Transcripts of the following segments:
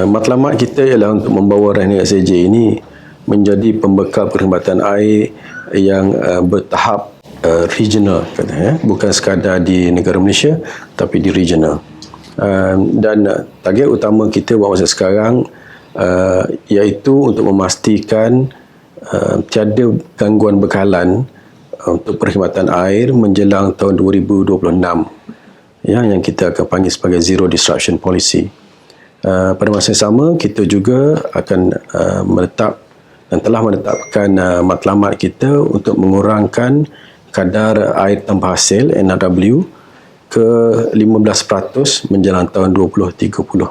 Matlamat kita ialah untuk membawa Raihan SAJ ini menjadi pembekal perkhidmatan air yang bertahap regional, bukan sekadar di negara Malaysia tapi di regional. Dan target utama kita buat masa sekarang iaitu untuk memastikan tiada gangguan bekalan untuk perkhidmatan air menjelang tahun 2026, yang kita akan panggil sebagai Zero Disruption Policy. Pada masa yang sama, kita juga akan telah menetapkan matlamat kita untuk mengurangkan kadar air tanpa hasil NRW ke 15% menjelang tahun 2030.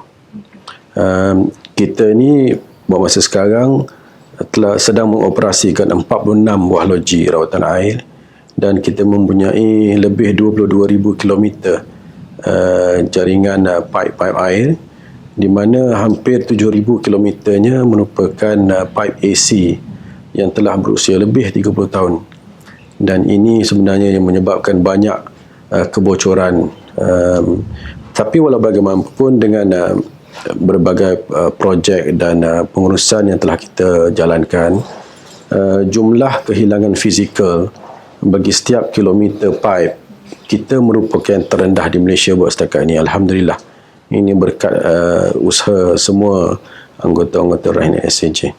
Kita ni buat masa sekarang sedang mengoperasikan 46 buah loji rawatan air dan kita mempunyai lebih 22,000 kilometer jaringan pipe air, di mana hampir 7,000 kilometernya merupakan pipe AC yang telah berusia lebih 30 tahun. Dan ini sebenarnya yang menyebabkan banyak kebocoran. Tapi walau bagaimanapun dengan berbagai projek dan pengurusan yang telah kita jalankan, jumlah kehilangan fizikal bagi setiap kilometer pipe kita merupakan yang terendah di Malaysia buat setakat ini. Alhamdulillah. Ini berkat usaha semua anggota-anggota Raihan SAJ.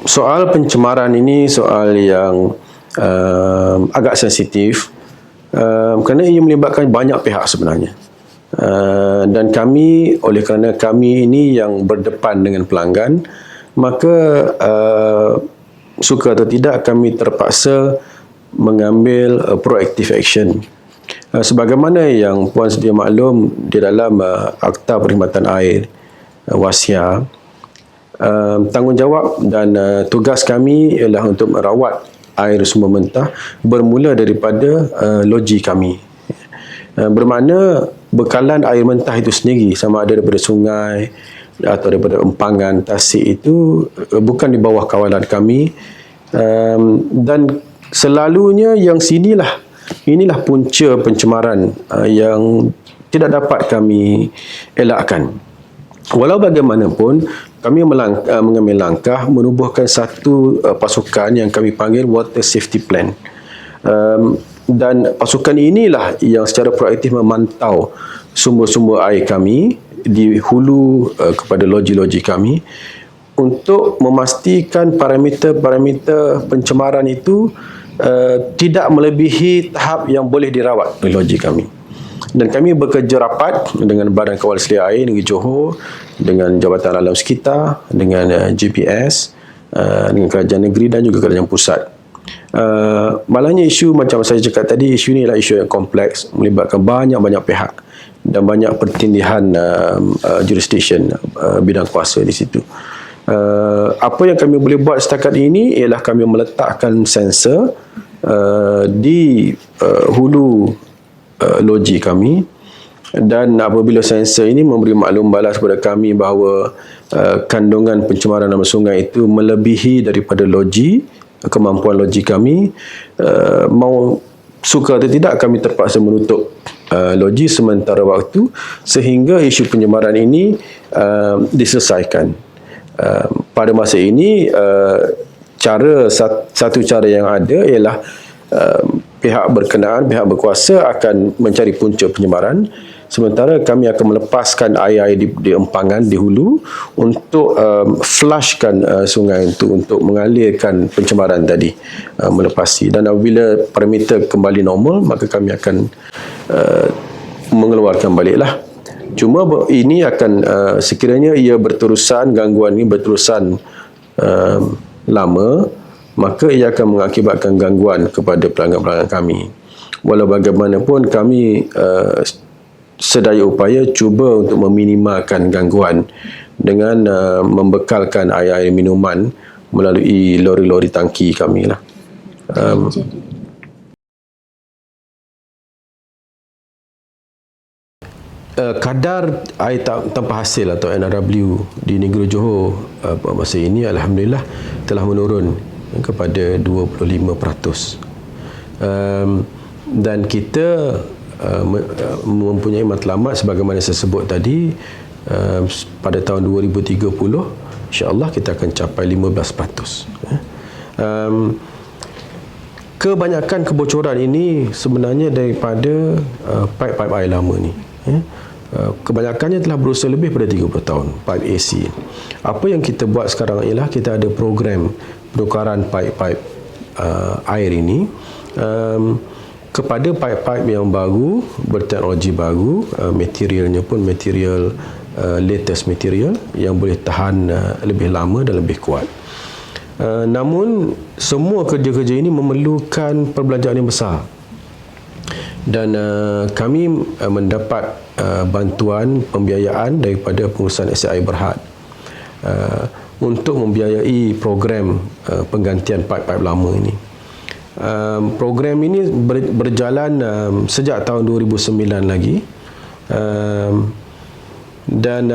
Soal pencemaran ini soal yang agak sensitif, kerana ia melibatkan banyak pihak sebenarnya. Dan kami, oleh kerana kami ini yang berdepan dengan pelanggan, maka suka atau tidak kami terpaksa mengambil proactive action. Sebagaimana yang Puan sedia maklum, di dalam Akta Perkhidmatan Air Wasia, tanggungjawab dan tugas kami ialah untuk merawat air sumber mentah bermula daripada loji kami. Bermakna bekalan air mentah itu sendiri, sama ada daripada sungai atau daripada empangan, tasik, itu bukan di bawah kawalan kami, dan selalunya yang inilah punca pencemaran yang tidak dapat kami elakkan. Walau bagaimanapun, kami mengambil langkah menubuhkan satu pasukan yang kami panggil Water Safety Plan. Dan pasukan inilah yang secara proaktif memantau sumber-sumber air kami di hulu kepada loji-loji kami untuk memastikan parameter-parameter pencemaran itu tidak melebihi tahap yang boleh dirawat oleh loji kami. Dan kami bekerja rapat dengan Badan Kawal Selia Air Negeri Johor, dengan Jabatan Alam Sekitar, dengan GPS, dengan Kerajaan Negeri dan juga Kerajaan Pusat. Malangnya isu macam saya cakap tadi, isu ini adalah isu yang kompleks, melibatkan banyak-banyak pihak dan banyak pertindihan jurisdiction, bidang kuasa di situ. Apa yang kami boleh buat setakat ini ialah kami meletakkan sensor di hulu loji kami, dan apabila sensor ini memberi maklum balas kepada kami bahawa kandungan pencemaran nama sungai itu melebihi daripada loji, kemampuan loji kami, mau suka atau tidak kami terpaksa menutup loji sementara waktu sehingga isu pencemaran ini diselesaikan. Pada masa ini, satu cara yang ada ialah pihak berkenaan, pihak berkuasa akan mencari punca pencemaran, sementara kami akan melepaskan air-air di empangan, di hulu, untuk flushkan sungai untuk mengalirkan pencemaran tadi, melepasi. Dan apabila parameter kembali normal, maka kami akan mengeluarkan baliklah. Cuma ini akan sekiranya ia berterusan, gangguan ini berterusan lama, maka ia akan mengakibatkan gangguan kepada pelanggan-pelanggan kami. Walau bagaimanapun, kami sedaya upaya cuba untuk meminimalkan gangguan dengan membekalkan air-air minuman melalui lori-lori tangki kami lah. Kadar air tanpa hasil atau NRW di negeri Johor masa ini alhamdulillah telah menurun kepada 25%. Dan kita mempunyai matlamat sebagaimana saya sebut tadi, pada tahun 2030 insya-Allah kita akan capai 15%. Kebanyakan kebocoran ini sebenarnya daripada pipe-pipe air lama ni. Kebanyakannya telah berusia lebih pada 30 tahun, pipe AC. Apa yang kita buat sekarang ialah kita ada program penukaran pipe-pipe air ini kepada pipe-pipe yang baru, berteknologi baru, materialnya pun material latest material yang boleh tahan lebih lama dan lebih kuat. Namun semua kerja-kerja ini memerlukan perbelanjaan yang besar, dan kami mendapat bantuan pembiayaan daripada pengurusan aset air berhad untuk membiayai program penggantian pipe-pipe lama ini. Program ini berjalan sejak tahun 2009 lagi, dan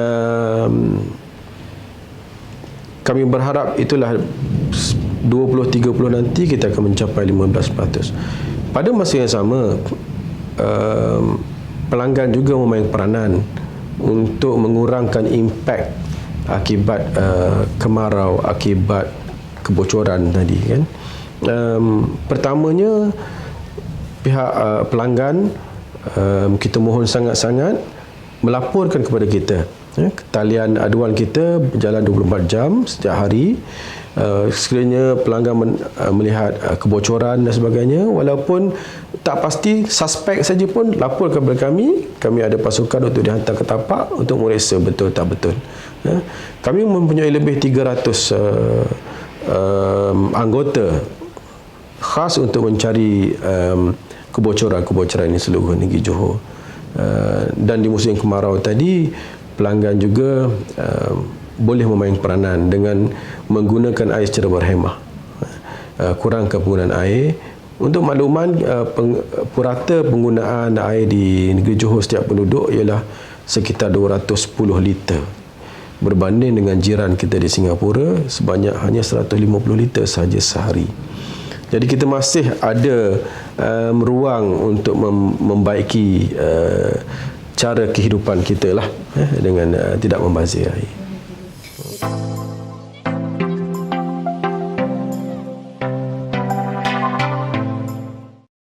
kami berharap itulah 2030 nanti kita akan mencapai 15%. Pada masa yang sama, pelanggan juga memainkan peranan untuk mengurangkan impak akibat kemarau, akibat kebocoran tadi kan. Pertamanya pihak pelanggan, kita mohon sangat-sangat melaporkan kepada kita. Talian aduan kita berjalan 24 jam setiap hari. Sekiranya pelanggan melihat kebocoran dan sebagainya, walaupun tak pasti, suspek saja pun lapor kepada kami. Kami ada pasukan untuk dihantar ke tapak untuk memeriksa betul tak betul. Kami mempunyai lebih 300 anggota khas untuk mencari kebocoran-kebocoran ini seluruh negeri Johor. Dan di musim kemarau tadi, pelanggan juga boleh memainkan peranan dengan menggunakan air secara berhemah, kurangkan penggunaan air. Untuk makluman, purata penggunaan air di negeri Johor setiap penduduk ialah sekitar 210 liter, berbanding dengan jiran kita di Singapura sebanyak hanya 150 liter sahaja sehari. Jadi kita masih ada ruang untuk membaiki cara kehidupan kita lah, dengan tidak membazir air.